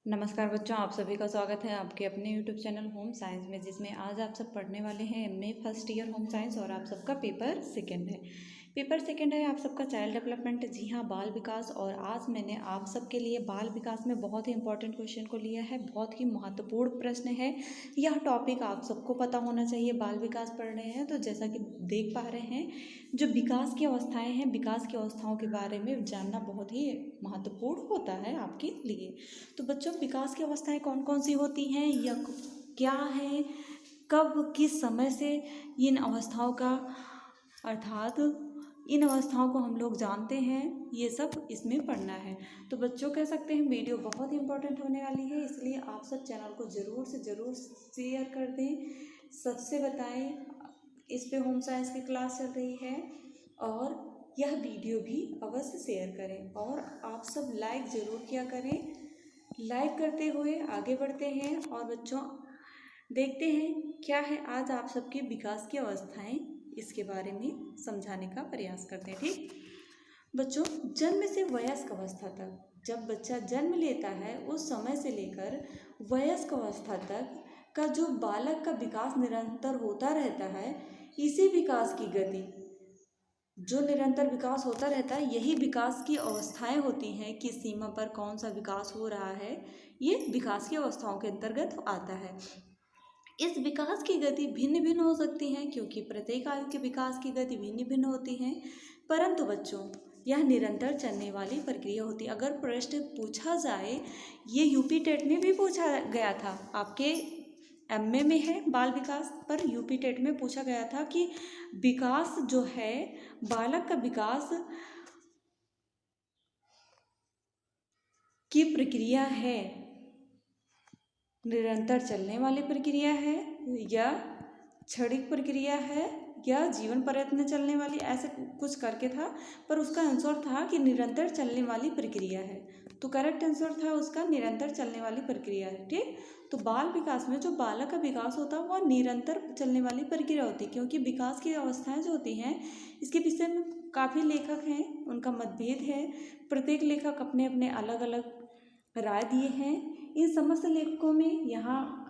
नमस्कार बच्चों, आप सभी का स्वागत है आपके अपने यूट्यूब चैनल होम साइंस में, जिसमें आज आप सब पढ़ने वाले हैं MA first year home science और आप सबका पेपर सेकंड है। पेपर सेकंड है आप सबका चाइल्ड डेवलपमेंट, जी हाँ, बाल विकास। और आज मैंने आप सबके लिए बाल विकास में बहुत ही इंपॉर्टेंट क्वेश्चन को लिया है। बहुत ही महत्वपूर्ण प्रश्न है यह टॉपिक, आप सबको पता होना चाहिए। बाल विकास पढ़ रहे हैं तो जैसा कि देख पा रहे हैं, जो विकास की अवस्थाएं हैं, विकास की अवस्थाओं के बारे में जानना बहुत ही महत्वपूर्ण होता है आपके लिए। तो बच्चों, विकास की अवस्थाएं कौन कौन सी होती हैं या क्या है, कब किस समय से इन अवस्थाओं का अर्थात इन अवस्थाओं को हम लोग जानते हैं, ये सब इसमें पढ़ना है। तो बच्चों, कह सकते हैं वीडियो बहुत ही इंपॉर्टेंट होने वाली है, इसलिए आप सब चैनल को ज़रूर से ज़रूर शेयर कर दें, सबसे बताएं। इस पे होम साइंस की क्लास चल रही है और यह वीडियो भी अवश्य शेयर करें और आप सब लाइक ज़रूर किया करें। लाइक करते हुए आगे बढ़ते हैं और बच्चों देखते हैं क्या है आज आप सबके विकास की अवस्थाएं, इसके बारे में समझाने का प्रयास करते हैं। ठीक बच्चों, जन्म से वयस्क अवस्था तक, जब बच्चा जन्म लेता है उस समय से लेकर वयस्क अवस्था तक का जो बालक का विकास निरंतर होता रहता है, इसी विकास की गति, जो निरंतर विकास होता रहता है, यही विकास की अवस्थाएं होती हैं। किस सीमा पर कौन सा विकास हो रहा है, ये विकास की अवस्थाओं के अंतर्गत आता है। इस विकास की गति भिन्न भिन्न हो सकती है, क्योंकि प्रत्येक आयु के विकास की गति भिन्न भिन्न होती है, परंतु बच्चों यह निरंतर चलने वाली प्रक्रिया होती है। अगर प्रश्न पूछा जाए, ये यूपी टेट में भी पूछा गया था, आपके एमए में है बाल विकास, पर यूपी टेट में पूछा गया था कि विकास जो है, बालक का विकास की प्रक्रिया है, निरंतर चलने वाली प्रक्रिया है या क्षणिक प्रक्रिया है या जीवन प्रयत्न चलने वाली, ऐसे कुछ करके था, पर उसका आंसर था कि निरंतर चलने वाली प्रक्रिया है। तो करेक्ट आंसर था उसका निरंतर चलने वाली प्रक्रिया है। ठीक, तो बाल विकास में जो बालक का विकास होता है वह निरंतर चलने वाली प्रक्रिया होती है, क्योंकि विकास की अवस्थाएं जो होती हैं, इसके विषय में काफ़ी लेखक हैं, उनका मतभेद है। प्रत्येक लेखक अपने अपने अलग अलग राय दिए हैं। इन समस्त लेखकों में यहाँ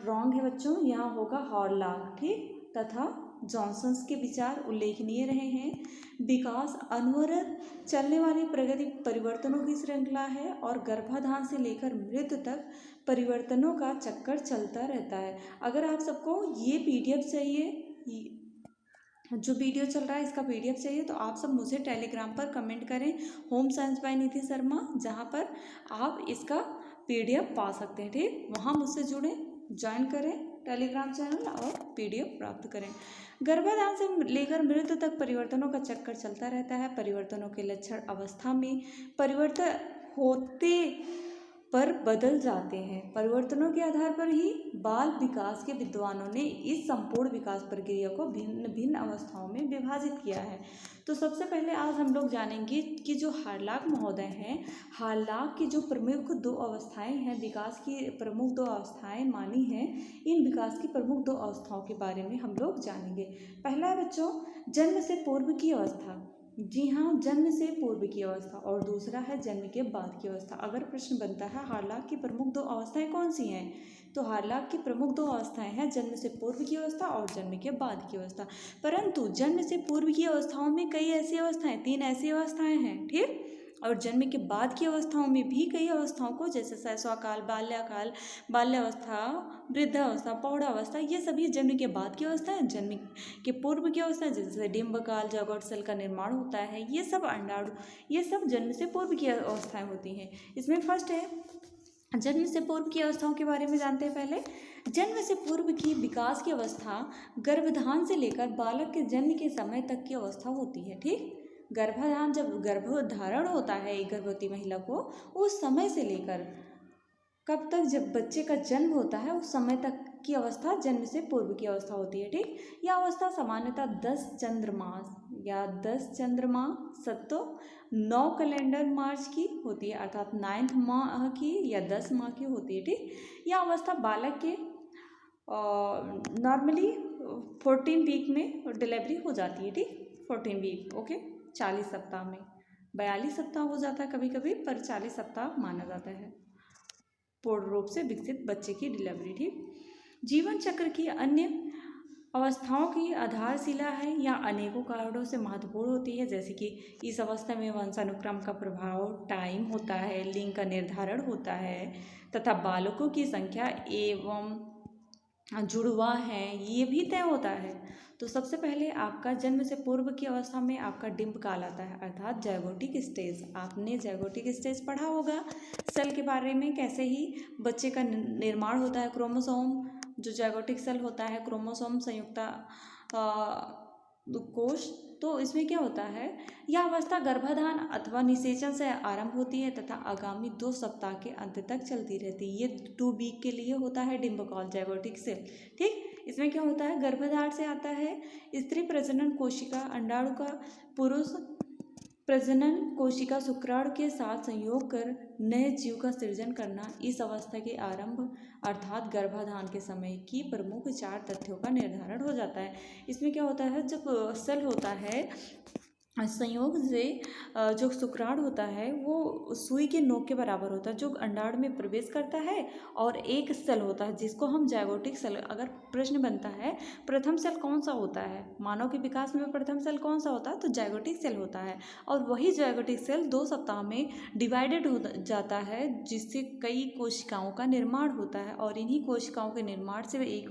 रॉन्ग है बच्चों, यहाँ होगा हॉरलॉक, ठीक, तथा जॉनसन्स के विचार उल्लेखनीय रहे हैं। विकास अनवरत चलने वाली प्रगति परिवर्तनों की श्रृंखला है और गर्भाधान से लेकर मृत्यु तक परिवर्तनों का चक्कर चलता रहता है। अगर आप सबको ये पीडीएफ चाहिए, जो वीडियो चल रहा है इसका पीडीएफ चाहिए, तो आप सब मुझे टेलीग्राम पर कमेंट करें, होम साइंस बाय निधि शर्मा, जहाँ पर आप इसका पीडीएफ पा सकते हैं। ठीक, वहाँ मुझसे जुड़ें, ज्वाइन करें टेलीग्राम चैनल और पीडीएफ प्राप्त करें। गर्भाधान से लेकर मृत्यु तक परिवर्तनों का चक्कर चलता रहता है। परिवर्तनों के लक्षण अवस्था में परिवर्तन होते पर बदल जाते हैं। परिवर्तनों के आधार पर ही बाल विकास के विद्वानों ने इस संपूर्ण विकास प्रक्रिया को भिन्न भिन्न अवस्थाओं में विभाजित किया है। तो सबसे पहले आज हम लोग जानेंगे कि जो हार्लाक महोदय हैं, हार्लाक की जो प्रमुख दो अवस्थाएं हैं, विकास की प्रमुख दो अवस्थाएं मानी हैं, इन विकास की प्रमुख दो अवस्थाओं के बारे में हम लोग जानेंगे। पहला है बच्चों जन्म से पूर्व की अवस्था, जी हाँ, जन्म से पूर्व की अवस्था, और दूसरा है जन्म के बाद की अवस्था। अगर प्रश्न बनता है हार्लाक की प्रमुख दो अवस्थाएं कौन सी हैं, तो हार्लाक की प्रमुख दो अवस्थाएं हैं जन्म से पूर्व की अवस्था और जन्म के बाद की अवस्था। परंतु जन्म से पूर्व की अवस्थाओं में कई ऐसी अवस्थाएं, 3 ऐसी अवस्थाएं हैं, ठीक, और जन्म के बाद की अवस्थाओं में भी कई अवस्थाओं को, जैसे शैशवकाल, बाल्याकाल, बाल्यावस्था, वृद्धावस्था, प्रौढ़ावस्था, ये सभी जन्म के बाद की अवस्था है। जन्म के पूर्व की अवस्था जैसे डिम्बकाल, जगोट सेल का निर्माण होता है, ये सब अंडाणु, ये सब जन्म से पूर्व की अवस्थाएं होती हैं। इसमें फर्स्ट है जन्म से पूर्व की अवस्थाओं के बारे में जानते हैं। पहले जन्म से पूर्व की विकास की अवस्था गर्भधान से लेकर बालक के जन्म के समय तक की अवस्था होती है। ठीक, गर्भाधान, जब गर्भधारण होता है एक गर्भवती महिला को, उस समय से लेकर कब तक, जब बच्चे का जन्म होता है उस समय तक की अवस्था जन्म से पूर्व की अवस्था होती है। ठीक, यह अवस्था सामान्यतः 10 चंद्रमास या 10 चंद्रमा सत्तो 9 कैलेंडर मार्च की होती है, अर्थात 9th माह की या 10 माह की होती है। ठीक, यह अवस्था बालक के नॉर्मली 14 वीक में डिलीवरी हो जाती है। ठीक, 14 वीक, ओके, 40 सप्ताह में 42 सप्ताह हो जाता है कभी कभी, पर 40 सप्ताह माना जाता है पूर्ण रूप से विकसित बच्चे की डिलीवरी। ठीक, जीवन चक्र की अन्य अवस्थाओं की आधारशिला है या अनेकों कारणों से महत्वपूर्ण होती है, जैसे कि इस अवस्था में वंशानुक्रम का प्रभाव, टाइम होता है, लिंग का निर्धारण होता है तथा बालकों की संख्या एवं जुड़वा है ये भी तय होता है। तो सबसे पहले आपका जन्म से पूर्व की अवस्था में आपका डिंब काल आता है, अर्थात जाइगोटिक स्टेज। आपने जाइगोटिक स्टेज पढ़ा होगा सेल के बारे में, कैसे ही बच्चे का निर्माण होता है। क्रोमोसोम, जो जाइगोटिक सेल होता है, क्रोमोसोम संयुक्ता कोश, तो इसमें क्या होता है, यह अवस्था गर्भाधान अथवा निषेचन से आरंभ होती है तथा आगामी 2 सप्ताह के अंत तक चलती रहती है। ये 2 वीक के लिए होता है डिंबकाल जाइगोटिक सेल। ठीक, इसमें क्या होता है, गर्भाधान से आता है स्त्री प्रजनन कोशिका अंडाणु का पुरुष प्रजनन कोशिका शुक्राणु के साथ संयोग कर नए जीव का सृजन करना। इस अवस्था के आरंभ अर्थात गर्भाधान के समय की प्रमुख 4 तथ्यों का निर्धारण हो जाता है। इसमें क्या होता है, जब सेल होता है संयोग से जो शुक्राणु होता है वो सुई के नोक के बराबर होता है, जो अंडाणु में प्रवेश करता है, और एक सेल होता है जिसको हम जाइगोटिक सेल। अगर प्रश्न बनता है प्रथम सेल कौन सा होता है, मानव के विकास में प्रथम सेल कौन सा होता है, तो जाइगोटिक सेल होता है। और वही जाइगोटिक सेल 2 सप्ताह में डिवाइडेड हो जाता है, जिससे कई कोशिकाओं का निर्माण होता है, और इन्हीं कोशिकाओं के निर्माण से एक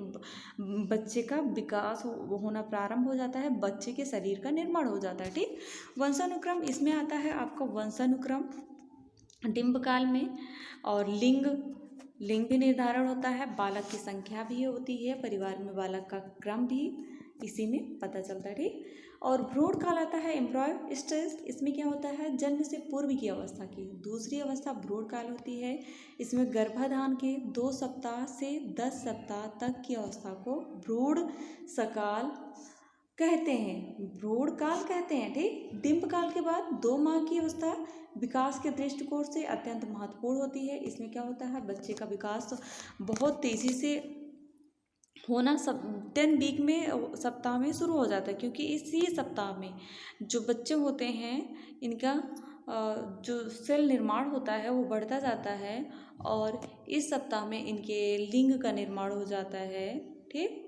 बच्चे का विकास होना प्रारंभ हो जाता है, बच्चे के शरीर का निर्माण हो जाता है। ठीक, वंशानुक्रम, इसमें आता है आपका वंशानुक्रम डिंबकाल में, और लिंग भी निर्धारण होता है, बालक की संख्या भी होती है, परिवार में बालक का क्रम भी इसी में पता चलता है। ठीक, और भ्रूण काल आता है एम्ब्रॉय स्टेज। इसमें क्या होता है, जन्म से पूर्व की अवस्था की दूसरी अवस्था भ्रूण काल होती है। इसमें गर्भाधान के 2 सप्ताह से 10 सप्ताह तक की अवस्था को भ्रूण सकाल कहते हैं, भ्रूण काल कहते हैं। ठीक, डिंब काल के बाद 2 माह की अवस्था विकास के दृष्टिकोण से अत्यंत महत्वपूर्ण होती है। इसमें क्या होता है, बच्चे का विकास बहुत तेज़ी से होना 10 वीक में सप्ताह में शुरू हो जाता है, क्योंकि इसी सप्ताह में जो बच्चे होते हैं इनका जो सेल निर्माण होता है वो बढ़ता जाता है, और इस सप्ताह में इनके लिंग का निर्माण हो जाता है। ठीक,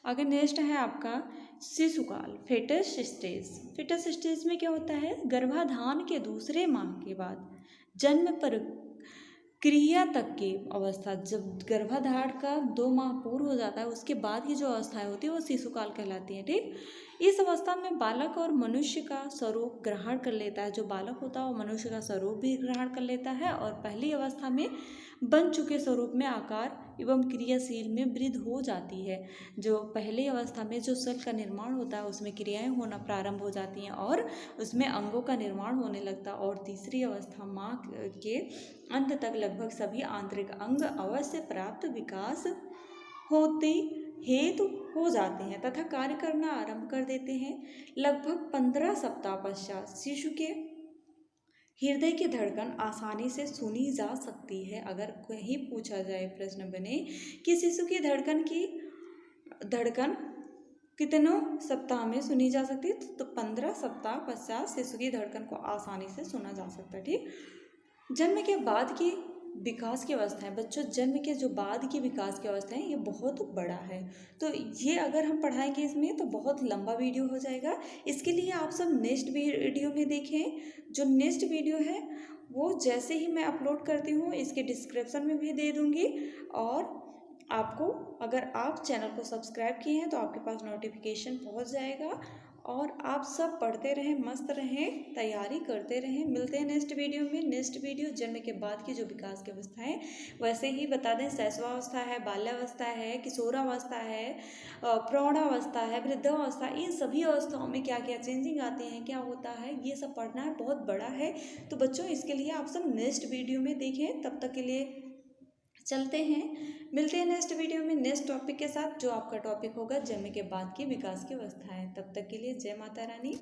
आगे नेक्स्ट है आपका शिशुकाल, फेटस स्टेज। फेटस स्टेज में क्या होता है, गर्भाधान के दूसरे माह के बाद जन्म पर क्रिया तक की अवस्था, जब गर्भाधान का 2 माह पूर्ण हो जाता है उसके बाद की जो अवस्थाएं होती है वो शिशुकाल कहलाती है। ठीक, इस अवस्था में बालक और मनुष्य का स्वरूप ग्रहण कर लेता है, जो बालक होता है वो मनुष्य का स्वरूप भी ग्रहण कर लेता है, और पहली अवस्था में बन चुके स्वरूप में आकार एवं क्रियाशील में वृद्धि हो जाती है। जो पहली अवस्था में जो सेल का निर्माण होता है उसमें क्रियाएं होना प्रारंभ हो जाती हैं और उसमें अंगों का निर्माण होने लगता है, और तीसरी अवस्था माह के अंत तक लगभग सभी आंतरिक अंग अवश्य प्राप्त विकास होते हेतु हो जाते हैं तथा कार्य करना आरंभ कर देते हैं। लगभग 15 सप्ताह पश्चात शिशु के हृदय की धड़कन आसानी से सुनी जा सकती है। अगर कहीं पूछा जाए, प्रश्न बने कि शिशु की धड़कन कितनों सप्ताह में सुनी जा सकती है, तो 15 सप्ताह पश्चात शिशु की धड़कन को आसानी से सुना जा सकता है। ठीक, जन्म के बाद की विकास की अवस्थाएं, बच्चों जन्म के जो बाद की विकास की अवस्थाएं ये बहुत बड़ा है, तो ये अगर हम पढ़ाएंगे इसमें तो बहुत लंबा वीडियो हो जाएगा। इसके लिए आप सब नेक्स्ट वीडियो में देखें। जो नेक्स्ट वीडियो है वो जैसे ही मैं अपलोड करती हूँ इसके डिस्क्रिप्शन में भी दे दूँगी, और आपको अगर आप चैनल को सब्सक्राइब किए हैं तो आपके पास नोटिफिकेशन पहुँच जाएगा, और आप सब पढ़ते रहें, मस्त रहें, तैयारी करते रहें। मिलते हैं नेक्स्ट वीडियो में। नेक्स्ट वीडियो जन्म के बाद की जो विकास की अवस्था है, वैसे ही बता दें शैशवावस्था है, बाल्यावस्था है, किशोरावस्था है, प्रौढ़ावस्था है, वृद्धावस्था, इन सभी अवस्थाओं में क्या क्या चेंजिंग आते हैं, क्या होता है, ये सब पढ़ना है, बहुत बड़ा है। तो बच्चों इसके लिए आप सब नेक्स्ट वीडियो में देखें। तब तक के लिए चलते हैं, मिलते हैं नेक्स्ट वीडियो में नेक्स्ट टॉपिक के साथ, जो आपका टॉपिक होगा जन्म के बाद की विकास की अवस्थाएं। तब तक के लिए जय माता रानी।